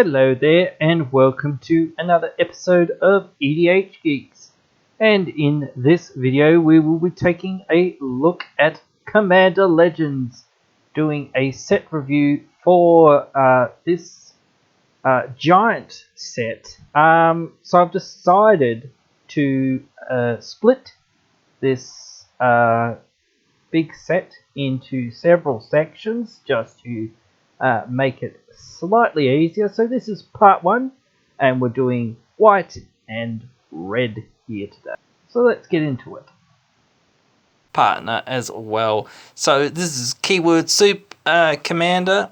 Hello there, and welcome to another episode of EDH Geeks. And in this video, we will be taking a look at Commander Legends, doing a set review for this giant set. So I've decided to split this big set into several sections just to make it slightly easier. So this is part one, and we're doing white and red here today. So let's get into it. Partner as well. So this is keyword soup commander.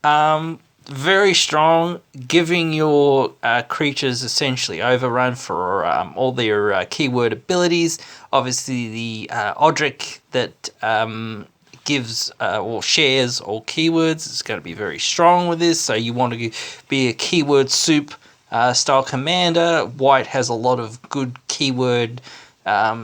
Very strong, giving your creatures essentially overrun for all their keyword abilities. Obviously the Odric that gives or shares all keywords is going to be very strong with this, so you want to be a keyword soup style commander. White has a lot of good keyword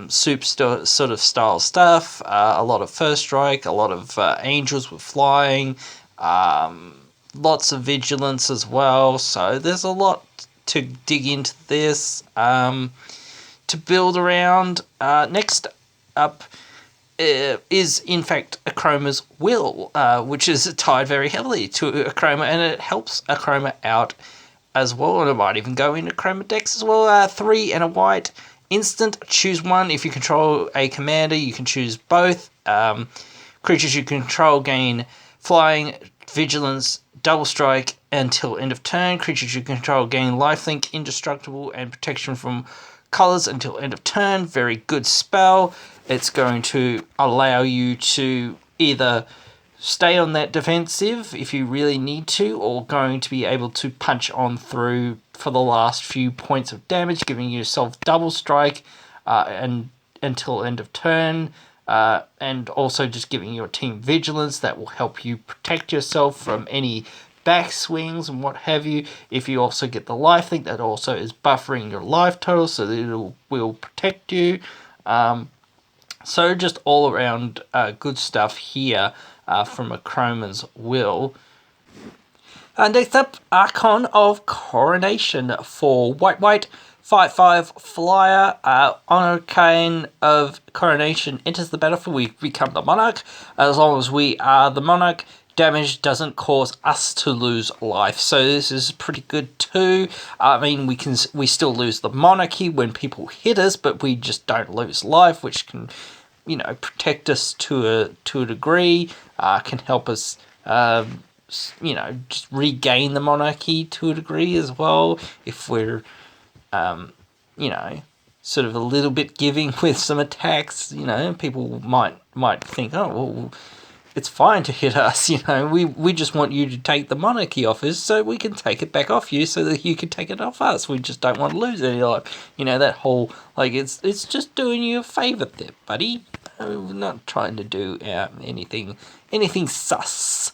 soup sort of style stuff, a lot of first strike, a lot of angels with flying, lots of vigilance as well, so there's a lot to dig into this to build around. Next up is in fact a chroma's will, which is tied very heavily to a chroma, and it helps a chroma out as well, and it might even go into chroma decks as well. 3 and a white instant, choose one. If you control a commander, you can choose both. Creatures you control gain flying, vigilance, double strike until end of turn. Creatures you control gain lifelink, indestructible, and protection from colors until end of turn. Very good spell. It's going to allow you to either stay on that defensive if you really need to, or going to be able to punch on through for the last few points of damage, giving yourself double strike and until end of turn, and also just giving your team vigilance that will help you protect yourself from any backswings and what have you. If you also get the lifelink, that also is buffering your life total, so that it will protect you. So just all around good stuff here from a chroma's will. Next up, Archon of Coronation for white, 5/5 flyer. Arcane of Coronation enters the battlefield. We become the monarch. As long as we are the monarch, damage doesn't cause us to lose life. So this is pretty good too. I mean, we still lose the monarchy when people hit us, but we just don't lose life, which can, you know, protect us to a degree. Can help us, you know, just regain the monarchy to a degree as well if we're, you know, sort of a little bit giving with some attacks. You know, people might think, oh well, it's fine to hit us, you know, we just want you to take the monarchy off us so we can take it back off you so that you can take it off us. We just don't want to lose any life. You know, that whole, like, it's just doing you a favour there, buddy. We're not trying to do anything sus.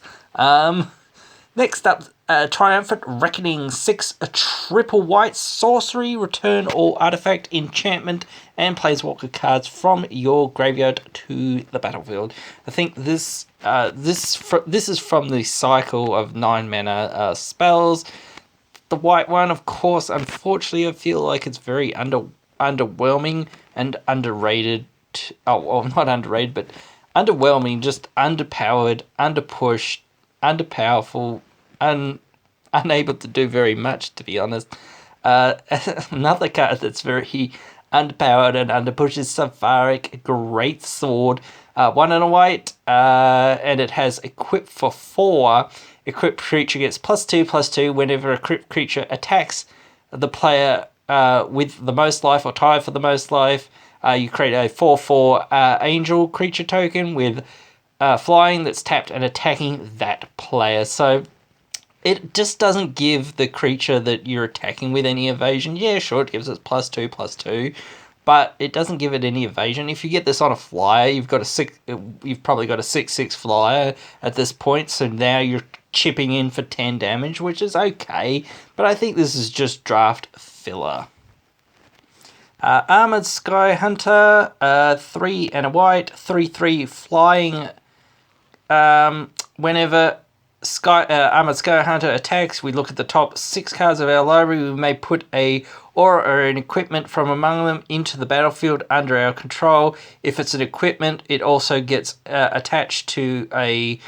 Next up, Triumphant Reckoning, 6 triple white sorcery. Return all artifact, enchantment, and planeswalker cards from your graveyard to the battlefield. I think this is from the cycle of 9 mana spells. The white one, of course, unfortunately, I feel like it's very underwhelming and underrated. Oh, well, not underrated, but underwhelming. Just underpowered, underpushed, underpowerful, unable to do very much, to be honest. Another card that's very underpowered and underpushed is Safaric Great Sword. 1 and a white, and it has equip for 4. Equipped creature gets +2/+2 whenever equipped creature attacks the player with the most life or tied for the most life. You create a 4/4 angel creature token with flying that's tapped and attacking that player. So it just doesn't give the creature that you're attacking with any evasion. Yeah, sure, it gives it +2/+2, but it doesn't give it any evasion. If you get this on a flyer, you've probably got a 6/6 flyer at this point, so now you're chipping in for 10 damage, which is okay, but I think this is just draft filler. Armored Sky Hunter, 3 and a white, 3/3 flying. Whenever Armored Sky Hunter attacks, we look at the top 6 cards of our library. We may put a aura or an equipment from among them into the battlefield under our control. If it's an equipment, it also gets attached to a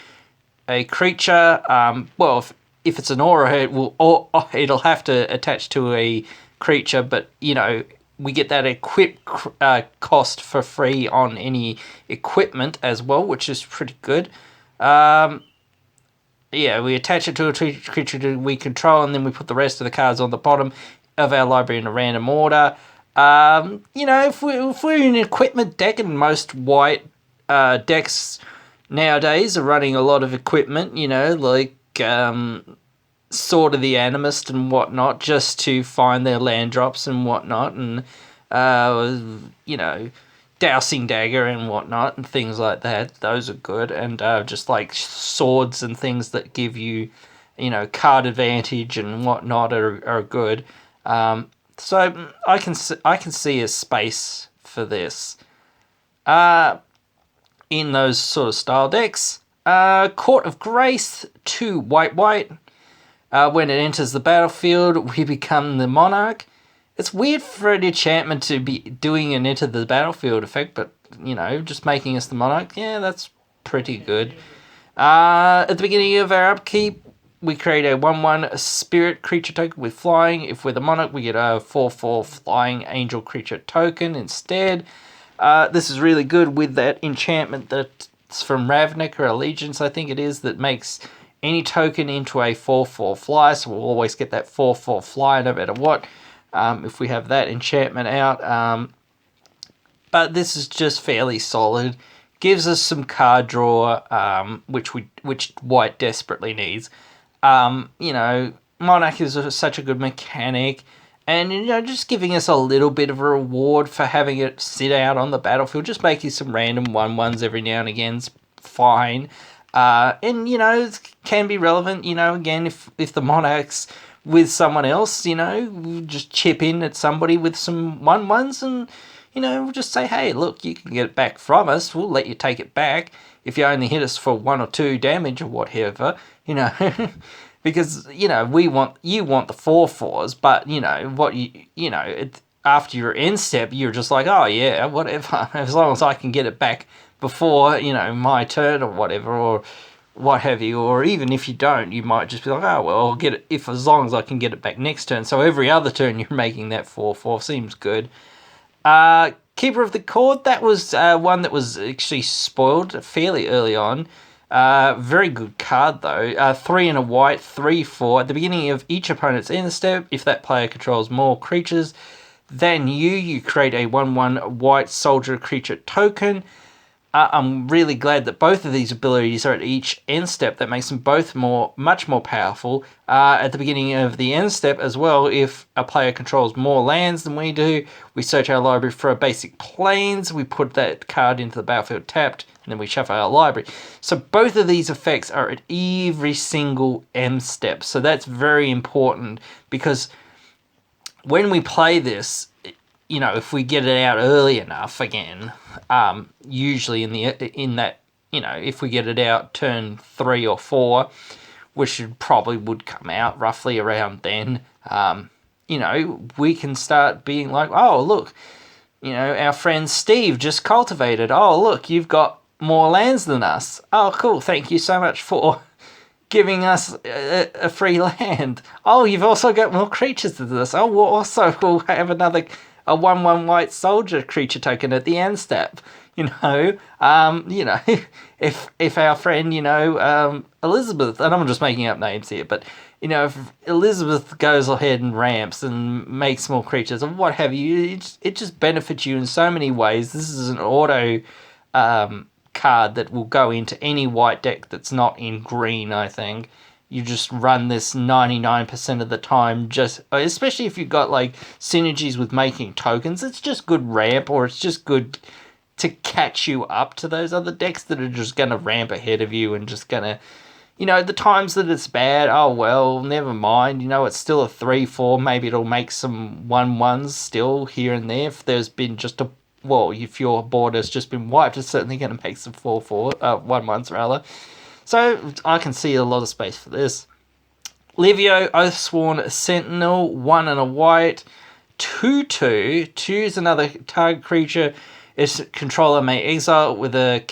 creature. If it's an aura, it'll have to attach to a creature, but we get that equip cost for free on any equipment as well, which is pretty good. We attach it to a creature we control, and then we put the rest of the cards on the bottom of our library in a random order. If we're in an equipment deck, and most white decks nowadays are running a lot of equipment, like Sword of the Animist and whatnot, just to find their land drops and whatnot, and Dowsing Dagger and whatnot, and things like that. Those are good, and just like swords and things that give you, card advantage and whatnot are good. So I can see a space for this. In those sort of style decks, Court of Grace, 2 white. When it enters the battlefield, we become the monarch. It's weird for an enchantment to be doing an enter the battlefield effect, but, just making us the monarch, yeah, that's pretty good. At the beginning of our upkeep, we create a 1/1 spirit creature token with flying. If we're the monarch, we get a 4/4 flying angel creature token instead. This is really good with that enchantment that's from Ravnica or Allegiance, I think it is, that makes any token into a 4/4 fly, so we'll always get that 4/4 fly no matter what. If we have that enchantment out. But this is just fairly solid. Gives us some card draw, which white desperately needs. Monarch is such a good mechanic, and just giving us a little bit of a reward for having it sit out on the battlefield, just making some random 1/1s every now and again is fine. And it can be relevant. Again, if the monarch's with someone else, just chip in at somebody with some 1/1s, and we'll just say, hey, look, you can get it back from us. We'll let you take it back if you only hit us for 1 or 2 damage or whatever, because you want the 4/4s, but after your end step, you're just like, oh yeah, whatever, as long as I can get it back before my turn or whatever, or what have you. Or even if you don't, you might just be like, oh well, I'll get it as long as I can get it back next turn. So every other turn you're making that 4/4 seems good. Keeper of the Chord, that was one that was actually spoiled fairly early on. Very good card though. 3 and a white, 3/4. At the beginning of each opponent's end step, if that player controls more creatures than you create a 1/1 white soldier creature token. I'm really glad that both of these abilities are at each end step. That makes them both much more powerful. At the beginning of the end step as well, if a player controls more lands than we do, we search our library for a basic plains, we put that card into the battlefield tapped, and then we shuffle our library. So both of these effects are at every single end step. So that's very important, because when we play this, if we get it out early enough again, usually in that, if we get it out turn 3 or 4, which would come out roughly around then, we can start being like, oh, look, our friend Steve just cultivated. Oh, look, you've got more lands than us. Oh, cool. Thank you so much for giving us a free land. Oh, you've also got more creatures than us. Oh, we'll have a 1/1 white soldier creature token at the end step. If our friend, Elizabeth, and I'm just making up names here, but if Elizabeth goes ahead and ramps and makes more creatures or what have you, it just benefits you in so many ways. This is an auto card that will go into any white deck that's not in green, I think. You just run this 99% of the time, especially if you've got like synergies with making tokens. It's just good ramp, or it's just good to catch you up to those other decks that are just going to ramp ahead of you and just going to, the times that it's bad, oh well, never mind. It's still a 3/4. Maybe it'll make some 1/1s still here and there. If there's been if your board has just been wiped, it's certainly going to make some 4/4, 1/1s rather. So I can see a lot of space for this. Livio, Oathsworn Sentinel, 1 and a white. 2/2. Choose another target creature. Its controller may exile with a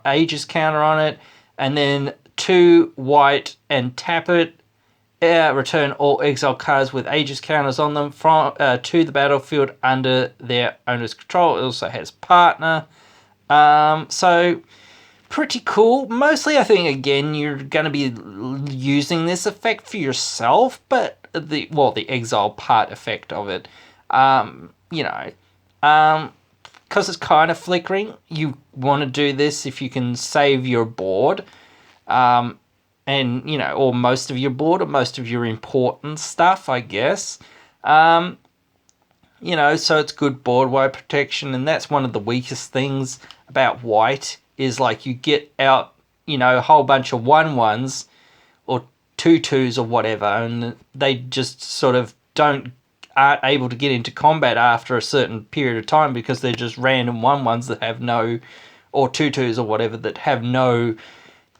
Aegis counter on it. And then 2 white and tap it. Return all exile cards with Aegis counters on them from to the battlefield under their owner's control. It also has partner. So pretty cool. Mostly, I think, again, you're going to be using this effect for yourself, but the exile part effect of it, because it's kind of flickering, you want to do this if you can save your board, or most of your board, or most of your important stuff, I guess. So it's good board wipe protection, and that's one of the weakest things about white, is like you get out, a whole bunch of 1/1s or 2/2s or whatever, and they just sort of aren't able to get into combat after a certain period of time because they're just random 1/1s that have no, or 2/2s or whatever, that have no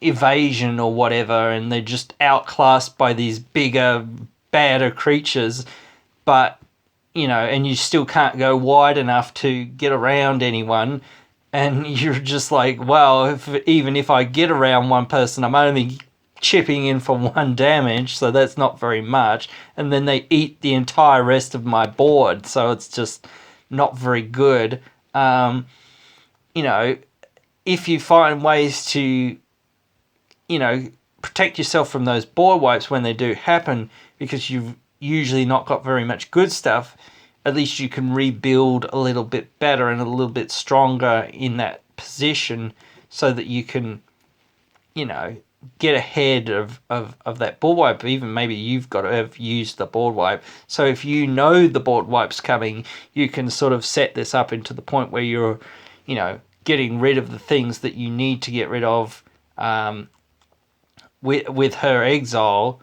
evasion or whatever, and they're just outclassed by these bigger, badder creatures, but, and you still can't go wide enough to get around anyone. And you're just like, well, even if I get around one person, I'm only chipping in for 1 damage, so that's not very much. And then they eat the entire rest of my board, so it's just not very good. If you find ways to, protect yourself from those board wipes when they do happen, because you've usually not got very much good stuff, at least you can rebuild a little bit better and a little bit stronger in that position, so that you can, get ahead of that board wipe. Even maybe you've got to have used the board wipe. So if you know the board wipe's coming, you can sort of set this up into the point where you're, getting rid of the things that you need to get rid of with her exile,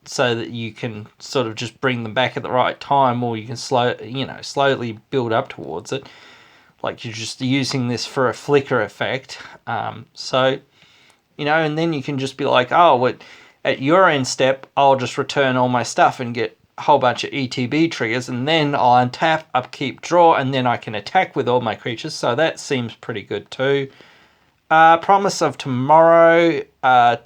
so that you can sort of just bring them back at the right time, or you can slowly build up towards it, like you're just using this for a flicker effect. And then you can just be like, at your end step, I'll just return all my stuff and get a whole bunch of ETB triggers, and then I'll untap, upkeep, draw, and then I can attack with all my creatures. So that seems pretty good too. Promise of Tomorrow,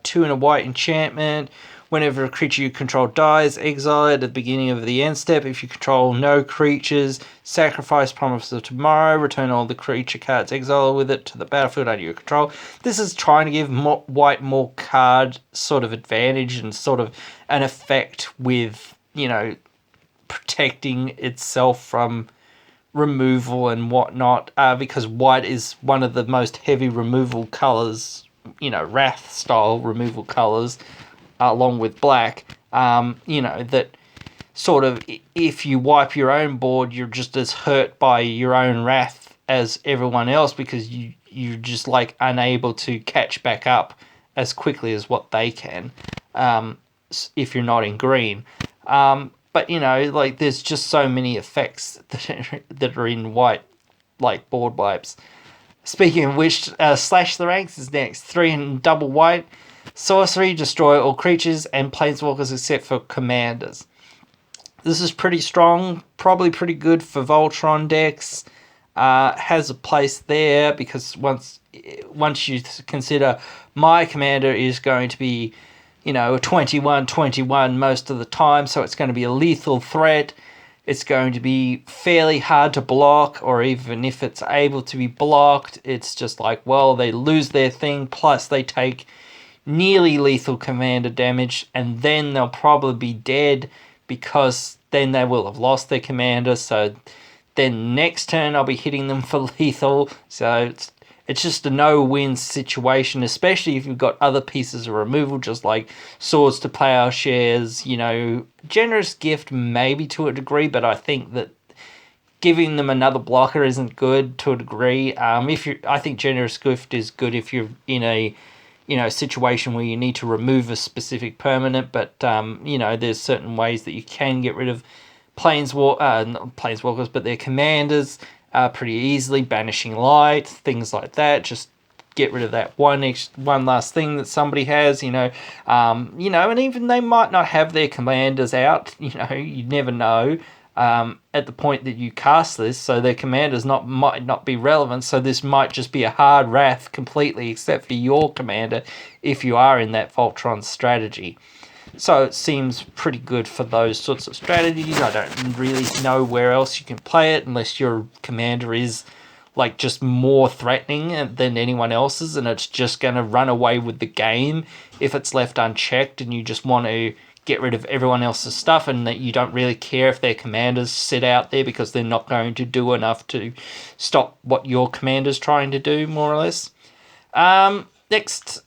2 and a white enchantment. Whenever a creature you control dies, exile it at the beginning of the end step. If you control no creatures, sacrifice Promise of Tomorrow, return all the creature cards exiled with it to the battlefield under your control. This is trying to give white more card sort of advantage and sort of an effect with, protecting itself from removal and whatnot, because white is one of the most heavy removal colors, Wrath style removal colors, along with black, that sort of, if you wipe your own board, you're just as hurt by your own wrath as everyone else, because you're just like unable to catch back up as quickly as what they can, if you're not in green. But there's just so many effects that are in white, like board wipes. Speaking of which, Slash the Ranks is next. 3 and double white. Sorcery, destroy all creatures and planeswalkers except for commanders. This is pretty strong, probably pretty good for Voltron decks. Has a place there because once you consider my commander is going to be, a 21/21 most of the time, so it's going to be a lethal threat. It's going to be fairly hard to block, or even if it's able to be blocked, it's just like, well, they lose their thing, plus they take nearly lethal commander damage, and then they'll probably be dead, because then they will have lost their commander, so then next turn I'll be hitting them for lethal. So it's just a no-win situation, especially if you've got other pieces of removal, just like Swords to Plowshares, Generous Gift maybe to a degree, but I think that giving them another blocker isn't good to a degree. I think Generous Gift is good if you're in a situation where you need to remove a specific permanent, but there's certain ways that you can get rid of not planeswalkers, but their commanders pretty easily. Banishing Light, things like that, just get rid of that one last thing that somebody has, you know, and even they might not have their commanders out, you know, you never know. At the point that you cast this, so their commanders might not be relevant, so this might just be a hard wrath completely, except for your commander, if you are in that Voltron strategy. So it seems pretty good for those sorts of strategies. I don't really know where else you can play it, unless your commander is like just more threatening than anyone else's, and it's just going to run away with the game if it's left unchecked, and you just want to get rid of everyone else's stuff, and that you don't really care if their commanders sit out there because they're not going to do enough to stop what your commander's trying to do, more or less. Next,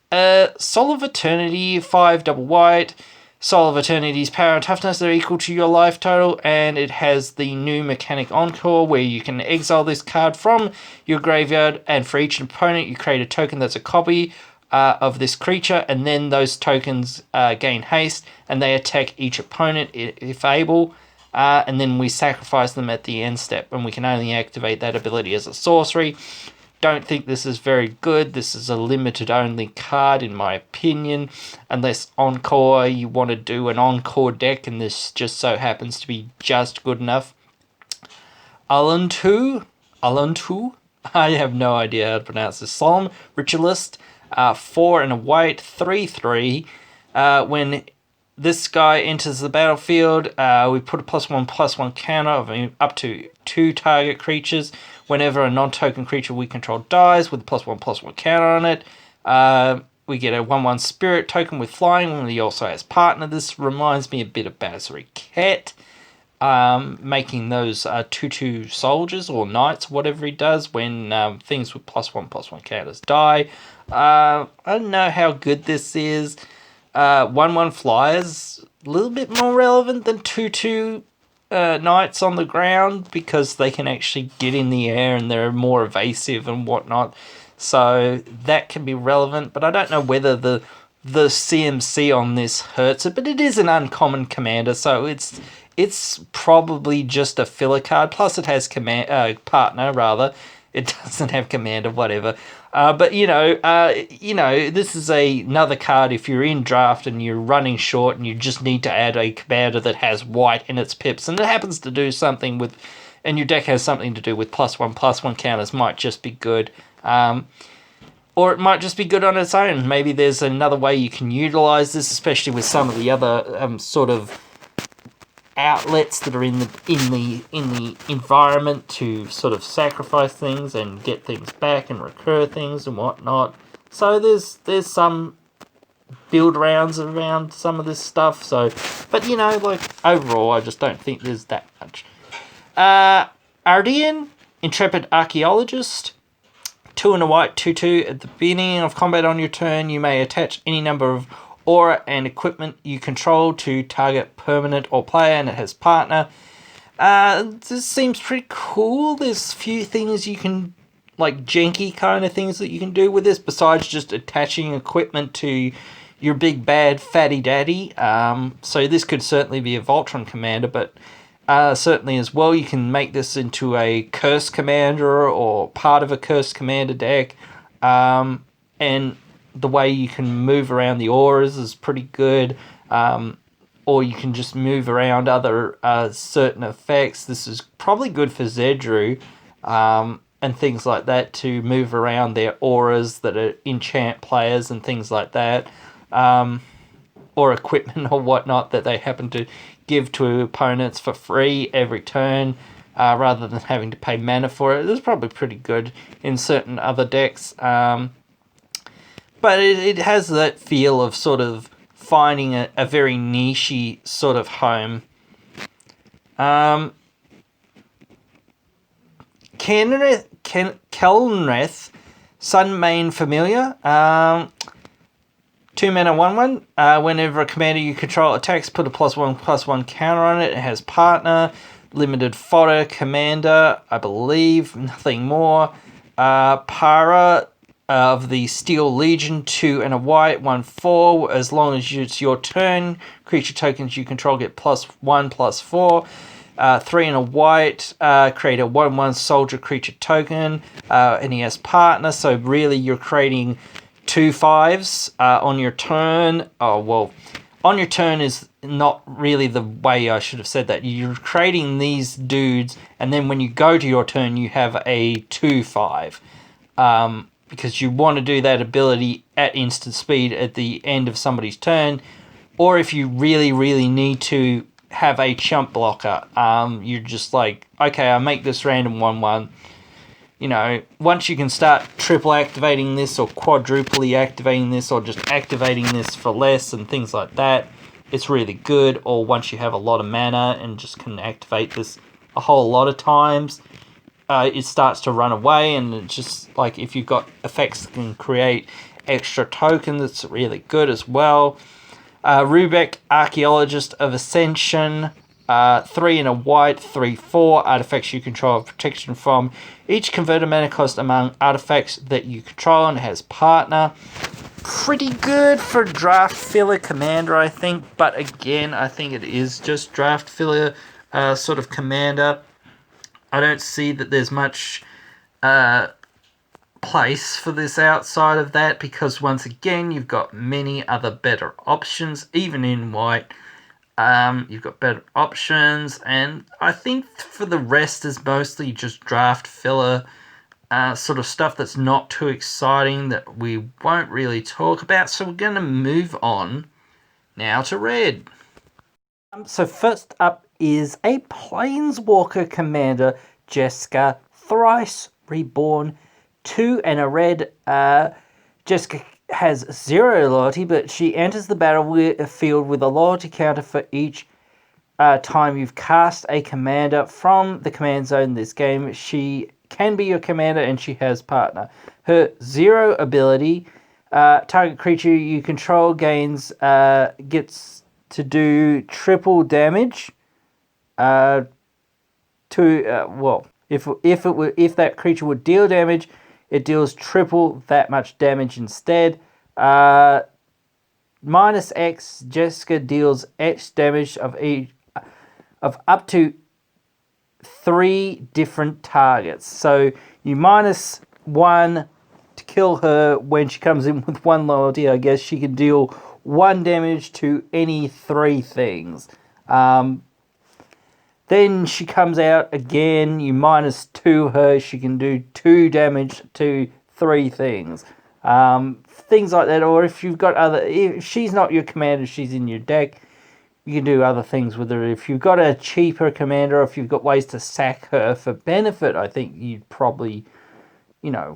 Soul of Eternity, 5 double white. Soul of Eternity's power and toughness are equal to your life total, and it has the new mechanic Encore, where you can exile this card from your graveyard, and for each opponent you create a token that's a copy of this creature, and then those tokens gain haste, and they attack each opponent if able, and then we sacrifice them at the end step, and we can only activate that ability as a sorcery. Don't think this is very good. This is a limited only card in my opinion, unless Encore, you want to do an Encore deck, and this just so happens to be just good enough. Aluntu, I have no idea how to pronounce this. Solemn Ritualist, 4 and a white, 3/3. When this guy enters the battlefield, we put a +1/+1 counter of up to 2 target creatures. Whenever a non-token creature we control dies with a +1/+1 counter on it, we get a 1/1 spirit token with flying when he also has partner. This reminds me a bit of Battery Cat, making those 2/2 soldiers or knights, whatever he does, when things with +1/+1 counters die. I don't know how good this is. 1/1 flyers, a little bit more relevant than 2/2 knights on the ground, because they can actually get in the air and they're more evasive and whatnot. So that can be relevant, but I don't know whether the CMC on this hurts it. But it is an uncommon commander, so it's probably just a filler card. Plus it has partner rather. It doesn't have commander, whatever. But this is another card if you're in draft and you're running short and you just need to add a commander that has white in its pips, and it happens to do something with, and your deck has something to do with +1/+1 counters, might just be good. Or it might just be good on its own. Maybe there's another way you can utilize this, especially with some of the other sort of outlets that are in the environment to sort of sacrifice things and get things back and recur things and whatnot. So there's some build rounds around some of this stuff. So, but overall, I just don't think there's that much. Ardean, Intrepid Archaeologist, 2 and a white, 2/2. At the beginning of combat on your turn, you may attach any number of aura and equipment you control to target permanent or player, and it has partner. This seems pretty cool. There's a few things you can, like janky kind of things that you can do with this, besides just attaching equipment to your big bad fatty daddy. So this could certainly be a Voltron commander, but certainly as well you can make this into a curse commander or part of a curse commander deck. And the way you can move around the auras is pretty good. Or you can just move around other certain effects. This is probably good for Zedru and things like that, to move around their auras that are enchant players and things like that. Or equipment or whatnot that they happen to give to opponents for free every turn, rather than having to pay mana for it. It's probably pretty good in certain other decks. But it has that feel of sort of finding a very niche-y sort of home. Kelnreth, Sunmane Familiar, 2 mana 1/1. Whenever a commander you control attacks, put a +1/+1 counter on it. It has partner, limited fodder commander, I believe, nothing more. Para of the Steel Legion, 2 and a white, 1/4. As long as it's your turn, creature tokens you control get +1/+4. 3 and a white, create a 1/1 soldier creature token, and he has partner, so really you're creating 2 5s on your turn. Oh, well, on your turn is not really the way I should have said that. You're creating these dudes, and then when you go to your turn, you have a 2/5. Because you want to do that ability at instant speed at the end of somebody's turn, or if you really, really need to have a chump blocker, you're just like, okay, I make this random 1/1. You know, once you can start triple activating this or quadruply activating this or just activating this for less and things like that, it's really good. Or once you have a lot of mana and just can activate this a whole lot of times, it starts to run away, and it's just like if you've got effects that can create extra tokens, it's really good as well. Rubek, Archaeologist of Ascension, 3 and a white, 3/4 artifacts you control have protection from. Each converted mana cost among artifacts that you control, and has partner. Pretty good for draft filler commander, I think, but again, I think it is just draft filler sort of commander. I don't see that there's much place for this outside of that, because once again, you've got many other better options, even in white. You've got better options, and I think for the rest is mostly just draft filler sort of stuff that's not too exciting that we won't really talk about. So we're going to move on now to red. So first up is a planeswalker commander, Jessica, thrice reborn, 2 and a red. Jessica has 0 loyalty, but she enters the battlefield with a loyalty counter for each time you've cast a commander from the command zone this game. She can be your commander, and she has partner. Her 0 ability, target creature you control gets to do triple damage. If that creature would deal damage, it deals triple that much damage instead. Minus X, Jessica deals X damage of up to 3 different targets. So you minus 1 to kill her. When she comes in with 1 loyalty, I guess she can deal 1 damage to any 3 things. Then she comes out again, you minus 2 her, she can do 2 damage to 3 things. Things like that, or if you've got if she's not your commander, she's in your deck, you can do other things with her. If you've got a cheaper commander, or if you've got ways to sack her for benefit, I think you'd probably,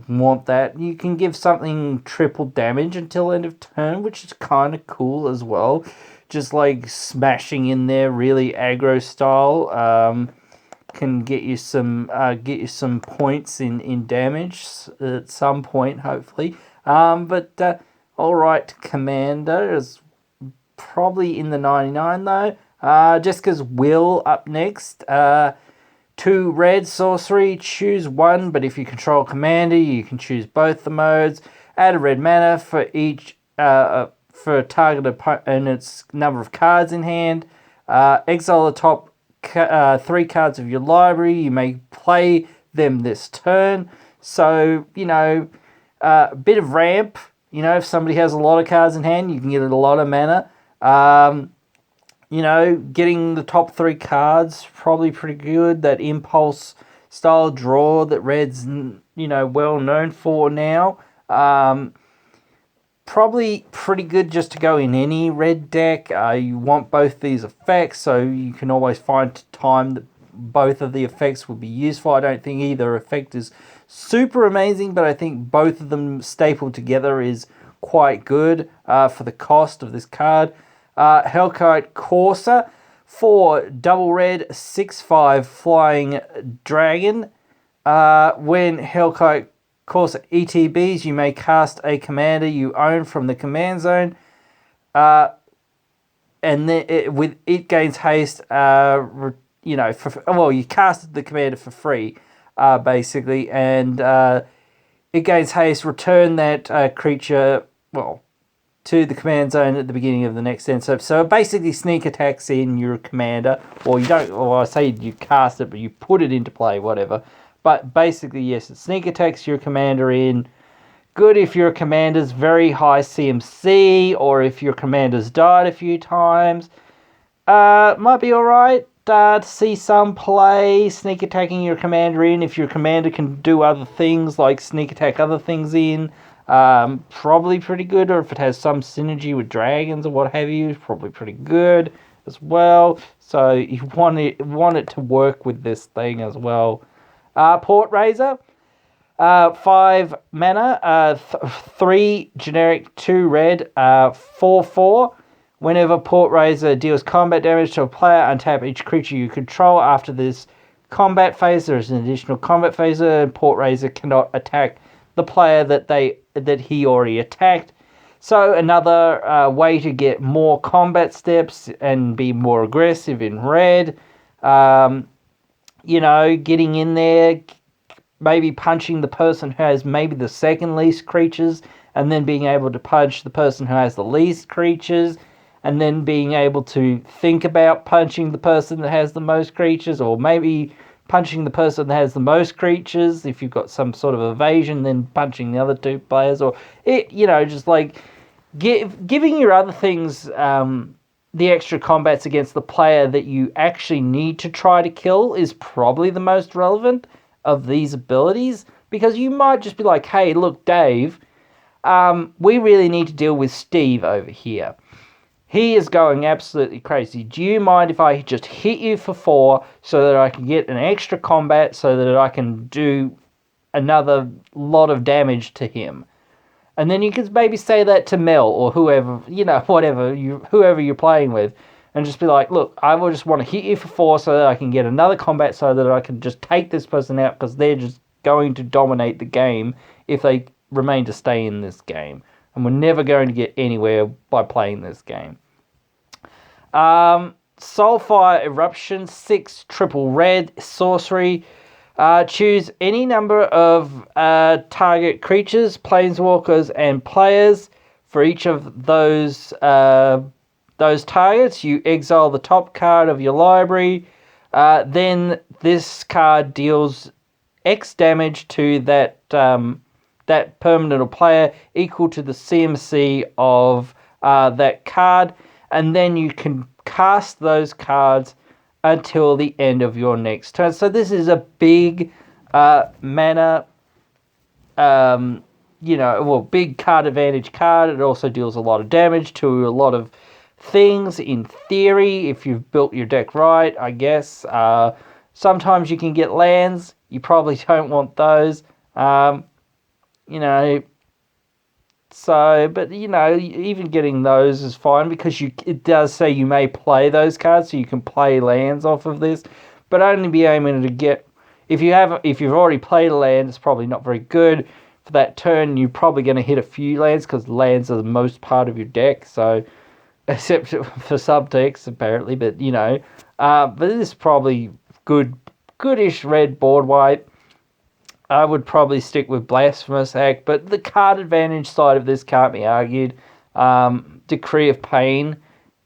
want that. You can give something triple damage until end of turn, which is kind of cool as well. Just like smashing in there, really aggro style, can get you some points in damage at some point, hopefully. But alright, commander is probably in the 99 though. Jessica's Will up next. 2 red sorcery, choose 1, but if you control commander, you can choose both the modes. Add a red mana for each for a target opponent's number of cards in hand. Exile the top 3 cards of your library. You may play them this turn. So, a bit of ramp. If somebody has a lot of cards in hand, you can get a lot of mana. Getting the top 3 cards, probably pretty good. That impulse style draw that red's, well known for now. Probably pretty good just to go in any red deck. You want both these effects, so you can always find time that both of the effects will be useful. I don't think either effect is super amazing, but I think both of them stapled together is quite good for the cost of this card. Hellkite Corsa, 4 double red, 6/5 flying dragon. When Hellkite Corsa ETBs, you may cast a commander you own from the command zone, and then it gains haste. You casted the commander for free, basically, and it gains haste. Return that creature. Well, to the command zone at the beginning of the next end. So basically sneak attacks in your commander, or you don't, or I say you cast it, but you put it into play, whatever. But basically, yes, it sneak attacks your commander in. Good if your commander's very high CMC, or if your commander's died a few times. Might be alright to see some play, sneak attacking your commander in, if your commander can do other things, like sneak attack other things in. Probably pretty good, or if it has some synergy with dragons or what have you, probably pretty good as well. So you want it to work with this thing as well. Port Razer, 5 mana, 3 generic, 2 red, 4/4. Whenever Port Razer deals combat damage to a player, untap each creature you control. After this combat phase, there is an additional combat phase, and Port Razer cannot attack the player that he already attacked. So another way to get more combat steps and be more aggressive in red. Getting in there, maybe punching the person who has maybe the second least creatures, and then being able to punch the person who has the least creatures, and then being able to think about punching the person that has the most creatures, or maybe punching the person that has the most creatures. If you've got some sort of evasion, then punching the other 2 players, or just like giving your other things the extra combats against the player that you actually need to try to kill is probably the most relevant of these abilities, because you might just be like, hey, look, Dave, we really need to deal with Steve over here. He is going absolutely crazy. Do you mind if I just hit you for 4 so that I can get an extra combat so that I can do another lot of damage to him? And then you can maybe say that to Mel or whoever, whoever you're playing with, and just be like, look, I will just want to hit you for 4 so that I can get another combat so that I can just take this person out, because they're just going to dominate the game if they remain to stay in this game. And we're never going to get anywhere by playing this game. Soulfire Eruption, 6 triple red, sorcery. Choose any number of target creatures, planeswalkers, and players. For each of those targets, you exile the top card of your library. Then this card deals X damage to that permanent or player equal to the CMC of that card, and then you can cast those cards until the end of your next turn. So this is a big mana, big card advantage card. It also deals a lot of damage to a lot of things, in theory, if you've built your deck right, I guess. Sometimes you can get lands. You probably don't want those. Even getting those is fine, because it does say you may play those cards, so you can play lands off of this, but only be aiming to get, if you've already played a land, it's probably not very good for that turn. You're probably going to hit a few lands, because lands are the most part of your deck, so except for sub decks apparently, but this is probably goodish red board wipe. I would probably stick with Blasphemous Act, but the card advantage side of this can't be argued. Decree of Pain,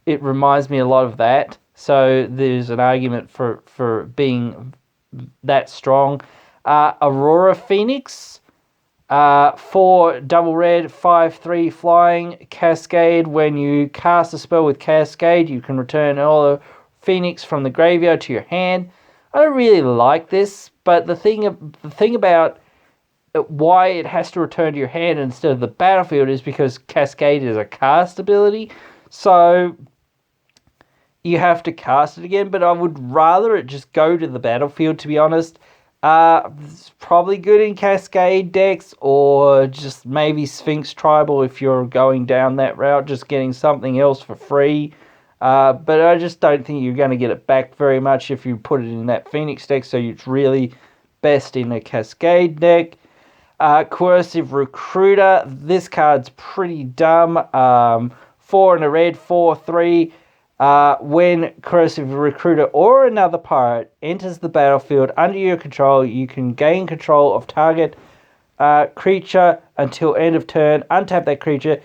it reminds me a lot of that, so there's an argument for being that strong. Aurora Phoenix, 4 double red, 5/3 flying, Cascade. When you cast a spell with Cascade, you can return all the Phoenix from the graveyard to your hand. I don't really like this, but the thing about why it has to return to your hand instead of the battlefield is because Cascade is a cast ability, so you have to cast it again, but I would rather it just go to the battlefield, to be honest. It's probably good in Cascade decks, or just maybe Sphinx Tribal if you're going down that route, just getting something else for free. But I just don't think you're going to get it back very much if you put it in that Phoenix deck, so it's really best in a Cascade deck. Cursive Recruiter, this card's pretty dumb. 4 and a red, 4/3. When Cursive Recruiter or another pirate enters the battlefield under your control, you can gain control of target creature until end of turn, untap that creature,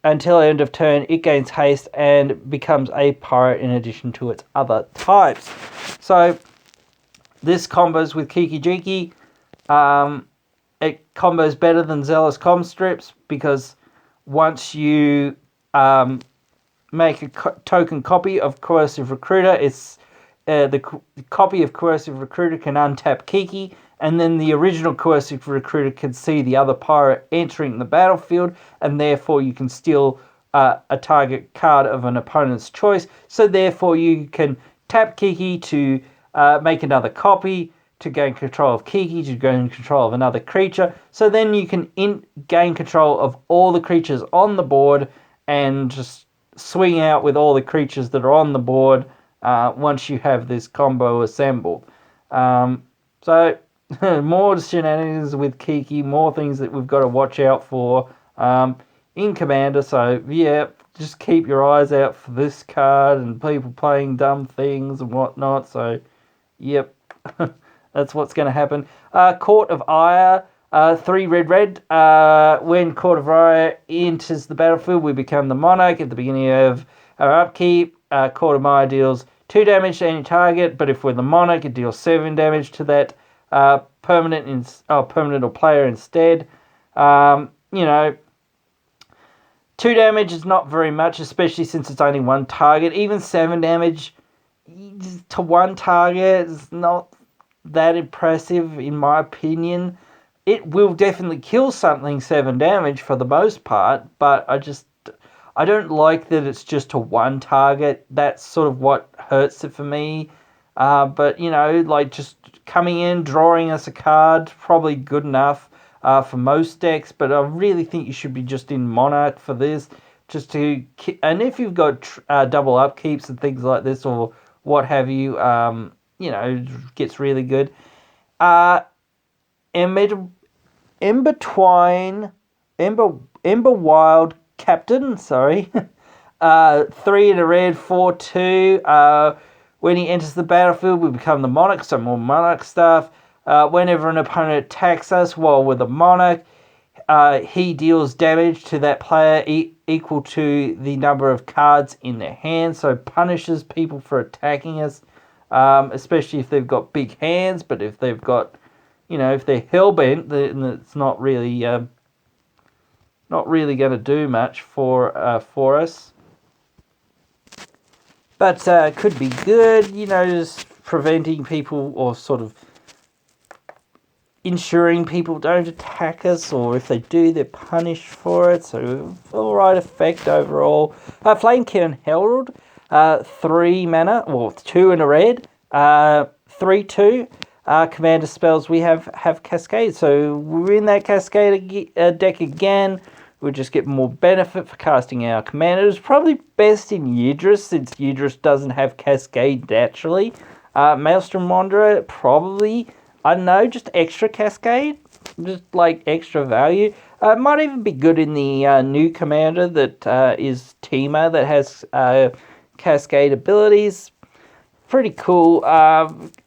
until end of turn, it gains haste and becomes a pirate in addition to its other types. So this combos with Kiki Jiki. It combos better than Zealous Com Strips because once you make a token copy of Coercive Recruiter, it's the copy of Coercive Recruiter can untap Kiki, and then the original Coercive Recruiter can see the other pirate entering the battlefield, and therefore you can steal a target card of an opponent's choice. So therefore you can tap Kiki to make another copy, to gain control of Kiki, to gain control of another creature. So then you can gain control of all the creatures on the board and just swing out with all the creatures that are on the board once you have this combo assembled. So more shenanigans with Kiki, more things that we've got to watch out for in Commander. So yeah, just keep your eyes out for this card and people playing dumb things and whatnot. So yep. That's what's going to happen. Court of Ire, 3 red. When Court of Ire enters the battlefield, we become the monarch at the beginning of our upkeep. Court of Ire deals 2 damage to any target, but if we're the monarch, it deals 7 damage to that permanent or player instead. 2 damage is not very much, especially since it's only 1 target. Even 7 damage to 1 target is not that impressive in my opinion. It will definitely kill something 7 damage for the most part, but I don't like that it's just to 1 target. That's sort of what hurts it for me. But just coming in, drawing us a card, probably good enough for most decks, but I really think you should be just in Monarch for this, and if you've got double upkeeps and things like this or what have you, gets really good. Ember Wild Captain, sorry. 3 in a red, 4/2. When he enters the battlefield, we become the monarch, so more monarch stuff. Whenever an opponent attacks us while we're the monarch, he deals damage to that player equal to the number of cards in their hand, so punishes people for attacking us. Especially if they've got big hands, but if they've got, if they're hellbent, then it's not really going to do much for us. But could be good, just preventing people or sort of ensuring people don't attack us, or if they do, they're punished for it. So alright effect overall. Flamecairn Herald. 3 mana, or 2 in a red, 3/2. Commander spells we have Cascade, so we're in that Cascade deck again. We'll just get more benefit for casting our commander. It's probably best in Yidris, since Yidris doesn't have Cascade naturally. Maelstrom Wanderer, probably, I don't know, just extra Cascade, just like extra value. Might even be good in the new commander that is Tima, that has Cascade abilities. Pretty cool.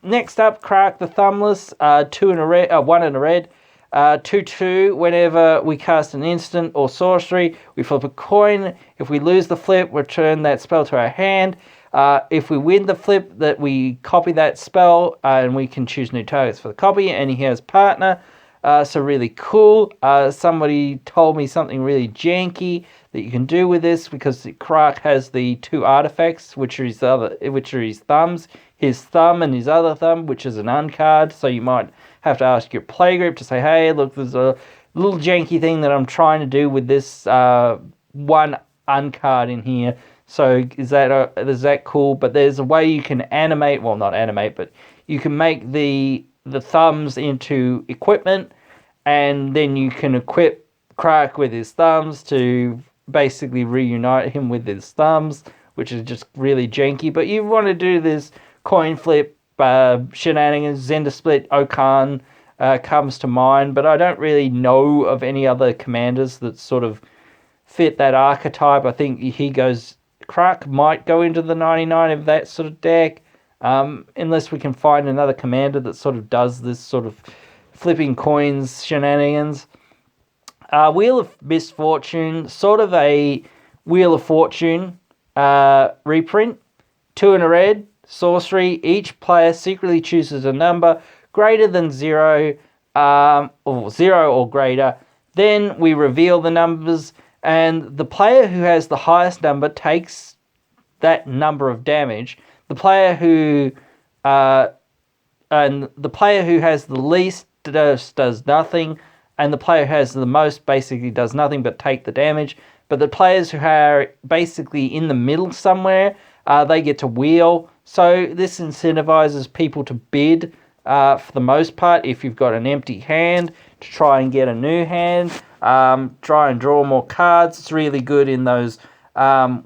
Next up, Crack the Thumbless. 2 in a red, 1 in a red. 2/2. Whenever we cast an instant or sorcery, we flip a coin. If we lose the flip, return that spell to our hand. If we win the flip, that we copy that spell, and we can choose new targets for the copy. And he has partner. So really cool. Somebody told me something really janky that you can do with this, because Krak has the 2 artifacts, which are his thumbs, his thumb and his other thumb, which is an uncard. So you might have to ask your playgroup to say, hey, look, there's a little janky thing that I'm trying to do with this one uncard in here. So is that cool? But there's a way you can animate, well, not animate, but you can make the thumbs into equipment, and then you can equip Krak with his thumbs to basically reunite him with his thumbs, which is just really janky. But you want to do this coin flip shenanigans. Zender Split, Okan comes to mind, but I don't really know of any other commanders that sort of fit that archetype. I think Krak might go into the 99 of that sort of deck, unless we can find another commander that sort of does this sort of flipping coins shenanigans. Wheel of Misfortune, sort of a Wheel of Fortune reprint. 2 and a red, sorcery. Each player secretly chooses a number greater than 0, or 0 or greater. Then we reveal the numbers, and the player who has the highest number takes that number of damage. The player who has the least does nothing, and the player who has the most basically does nothing but take the damage. But the players who are basically in the middle somewhere, they get to wheel. So this incentivizes people to bid, for the most part, if you've got an empty hand, to try and get a new hand, try and draw more cards. It's really good in those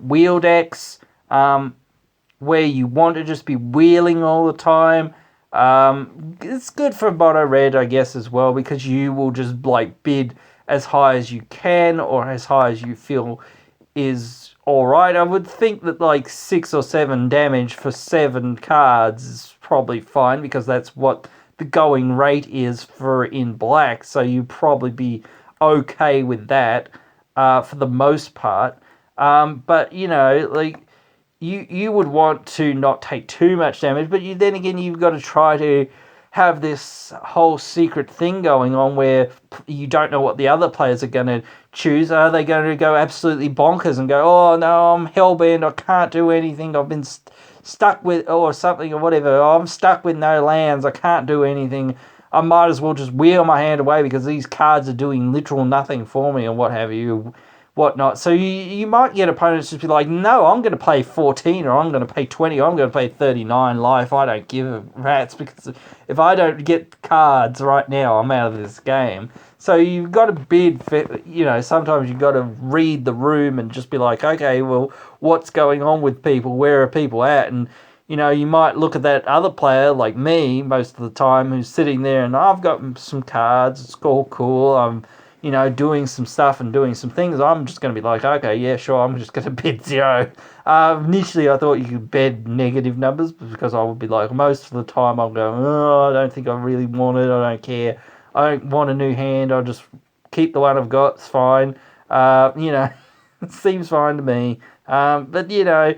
wheel decks, where you want to just be wheeling all the time. It's good for mono red, I guess, as well, because you will just like bid as high as you can, or as high as you feel is alright. I would think that like 6 or 7 damage for 7 cards is probably fine, because that's what the going rate is for in black, so you'd probably be okay with that, for the most part. But you know, like, you would want to not take too much damage, but then again, you've got to try to have this whole secret thing going on where you don't know what the other players are going to choose. Are they going to go absolutely bonkers and go, oh no, I'm hellbent, I can't do anything, I've been stuck with, or something, or whatever, oh, I'm stuck with no lands, I can't do anything, I might as well just wheel my hand away because these cards are doing literal nothing for me, or what have you, whatnot. So you might get opponents just be like, no, I'm going to play 14, or I'm going to pay 20, or I'm going to play 39 life. I don't give a rat's, because if I don't get cards right now, I'm out of this game. So you've got to bid for, you know, sometimes you've got to read the room and just be like, okay, well, what's going on with people? Where are people at? And, you know, you might look at that other player, like me, most of the time, who's sitting there and I've got some cards, it's all cool, I'm, you know, doing some stuff and doing some things. I'm just going to be like, okay, yeah, sure, I'm just going to bid 0. Initially, I thought you could bid negative numbers, because I would be like, most of the time I'm going, oh, I don't think I really want it, I don't care, I don't want a new hand, I'll just keep the one I've got, it's fine. You know, it seems fine to me. But, you know,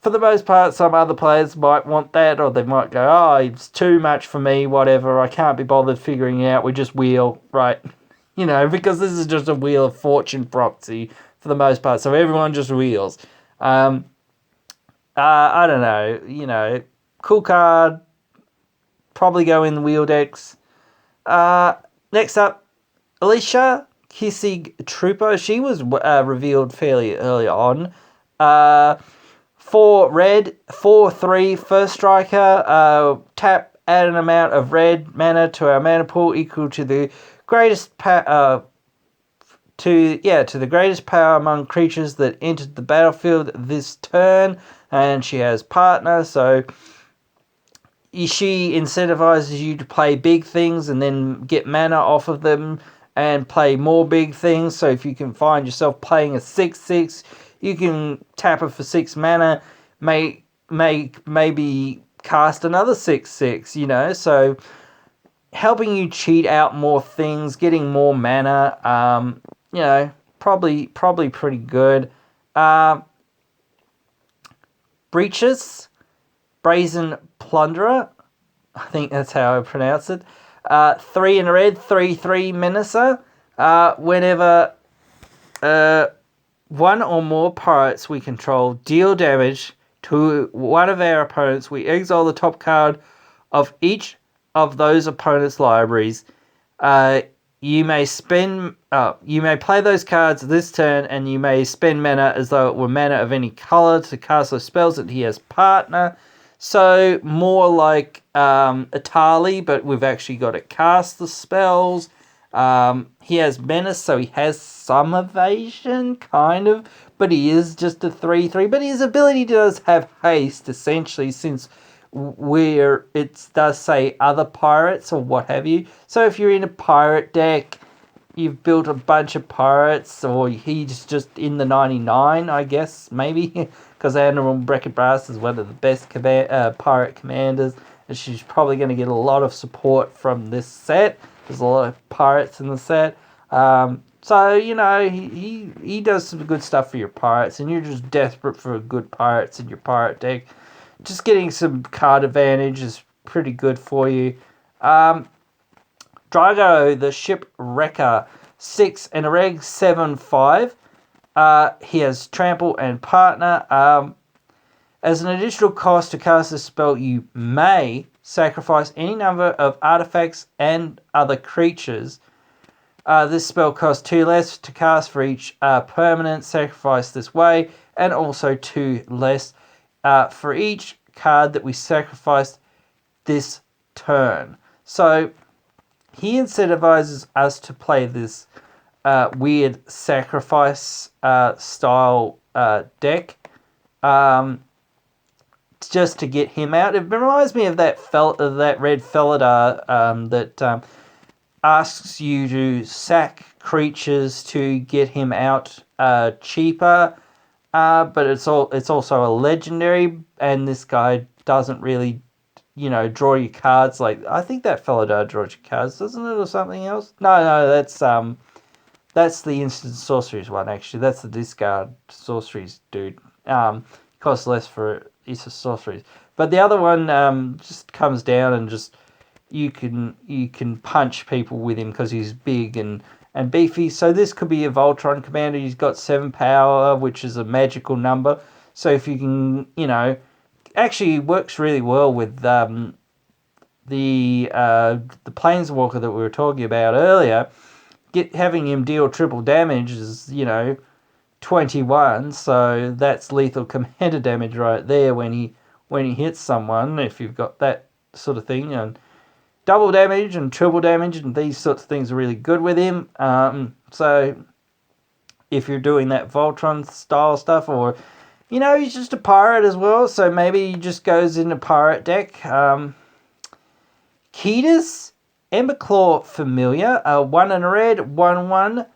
for the most part, some other players might want that, or they might go, oh, it's too much for me, whatever, I can't be bothered figuring it out, we just wheel, right? You know, because this is just a Wheel of Fortune proxy for the most part, so everyone just wheels. I don't know, you know, cool card, probably go in the wheel decks. Next up, Alicia, Kisig Trooper. She was revealed fairly early on. 4 red, 4/3, first striker, tap, add an amount of red mana to our mana pool equal to the greatest to the greatest power among creatures that entered the battlefield this turn. And she has partner, so she incentivizes you to play big things and then get mana off of them and play more big things. So if you can find yourself playing a 6/6, you can tap her for 6 mana, maybe cast another 6/6, you know, so helping you cheat out more things, getting more mana, you know, probably pretty good. Breaches, Brazen Plunderer, I think that's how I pronounce it. 3 in a red, 3/3 menacer. Whenever one or more pirates we control deal damage to one of our opponents, we exile the top card of each of those opponents' libraries. You may play those cards this turn, and you may spend mana as though it were mana of any color to cast those spells that he has partner. So more like Atali, but we've actually got to cast the spells. He has menace, so he has some evasion, kind of, but he is just a 3/3. But his ability does have haste, essentially, since where it does say other pirates or what have you. So if you're in a pirate deck, you've built a bunch of pirates, or he's just in the 99, I guess, maybe, because Admiral Beckett Brass is one of the best pirate commanders, and she's probably going to get a lot of support from this set. There's a lot of pirates in the set. So, he does some good stuff for your pirates, and you're just desperate for good pirates in your pirate deck. Just getting some card advantage is pretty good for you. Drago, the shipwrecker, 6 and a reg, 7/5. He has trample and partner. As an additional cost to cast this spell, you may sacrifice any number of artifacts and other creatures. This spell costs 2 less to cast for each permanent sacrifice this way, and also 2 less for each card that we sacrificed this turn. So he incentivizes us to play this weird sacrifice style deck. Just to get him out. It reminds me of that red Felidar that asks you to sack creatures to get him out cheaper. But it's also a legendary, and this guy doesn't really, draw your cards. Like, I think that Felidar draws your cards, doesn't it, or something else? No, that's the instant sorceries one, actually. That's the discard sorceries dude. Costs less for its sorceries. But the other one just comes down and just you can punch people with him because he's big and beefy. So this could be a Voltron commander. He's got 7 power, which is a magical number. So if you can, actually works really well with the planeswalker that we were talking about earlier. Having him deal triple damage is, 21, so that's lethal commander damage right there when he hits someone, if you've got that sort of thing. And double damage and triple damage and these sorts of things are really good with him. So if you're doing that Voltron style stuff, or he's just a pirate as well, so maybe he just goes in a pirate deck. Keitas, Emberclaw Familiar, 1 and a red, 1/1.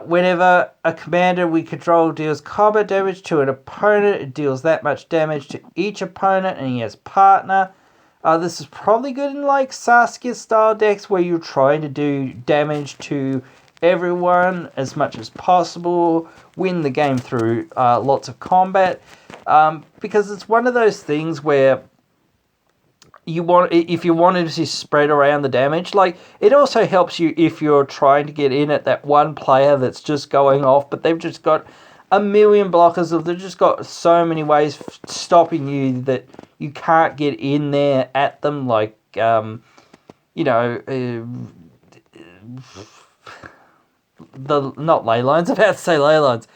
Whenever a commander we control deals combat damage to an opponent, it deals that much damage to each opponent, and he has partner. This is probably good in like Saskia style decks where you're trying to do damage to everyone as much as possible, win the game through lots of combat, because it's one of those things where if you wanted to spread around the damage, like, it also helps you if you're trying to get in at that one player that's just going off, but they've just got a million blockers, or they've just got so many ways stopping you that you can't get in there at them, like, the not ley lines, about to say ley lines,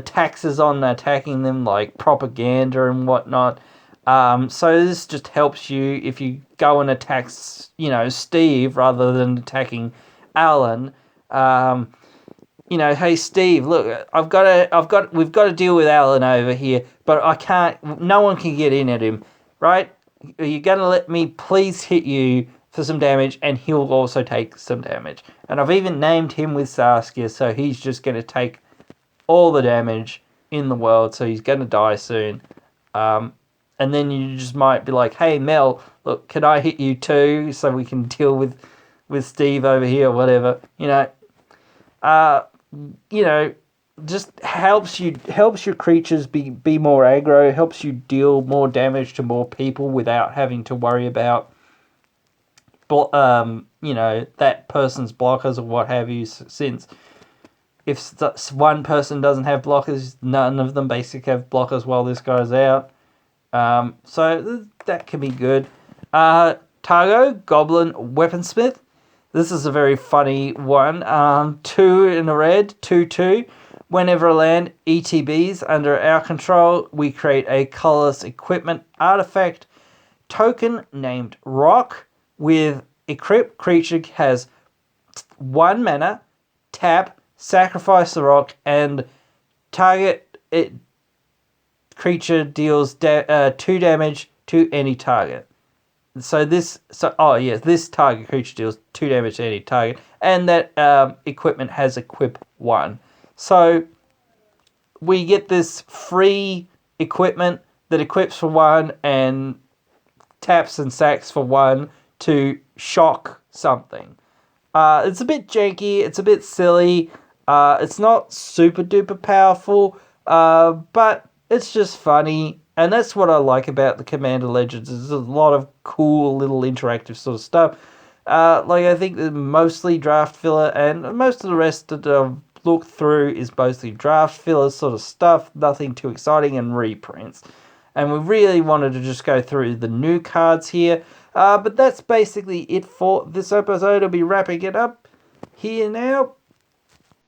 taxes on attacking them, like propaganda and whatnot. So this just helps you if you go and attack, Steve rather than attacking Alan. Hey Steve, look, we've got to deal with Alan over here, but I can't. No one can get in at him, right? Are you gonna let me please hit you for some damage, and he'll also take some damage. And I've even named him with Saskia, so he's just gonna take all the damage in the world, so he's gonna die soon. And then you just might be like, hey, Mel, look, can I hit you too so we can deal with Steve over here or whatever? Just helps your creatures be more aggro, helps you deal more damage to more people without having to worry about, that person's blockers or what have you, since if one person doesn't have blockers, none of them basically have blockers while this guy's out. So that can be good. Targo, Goblin, Weaponsmith. This is a very funny one. 2 in a red, 2/2. Whenever a land ETBs under our control, we create a colorless equipment artifact token named Rock with equip. Creature has 1 mana, tap, sacrifice the rock, and target it. Creature deals 2 damage to any target. This target creature deals 2 damage to any target, and that equipment has equip 1. So we get this free equipment that equips for 1 and taps and sacks for 1 to shock something. It's a bit janky, it's a bit silly, it's not super duper powerful, but it's just funny, and that's what I like about the Commander Legends. There's a lot of cool little interactive sort of stuff. Like I think they're mostly draft filler, and most of the rest that I've looked through is mostly draft filler sort of stuff, nothing too exciting, and reprints. And we really wanted to just go through the new cards here. But that's basically it for this episode. I'll be wrapping it up here now.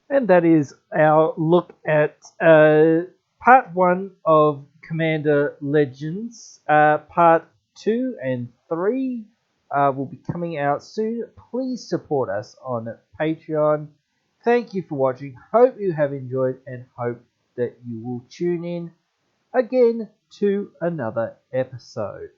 And that is our look at part 1 of Commander Legends. Part 2 and 3 will be coming out soon. Please support us on Patreon. Thank you for watching. Hope you have enjoyed and hope that you will tune in again to another episode.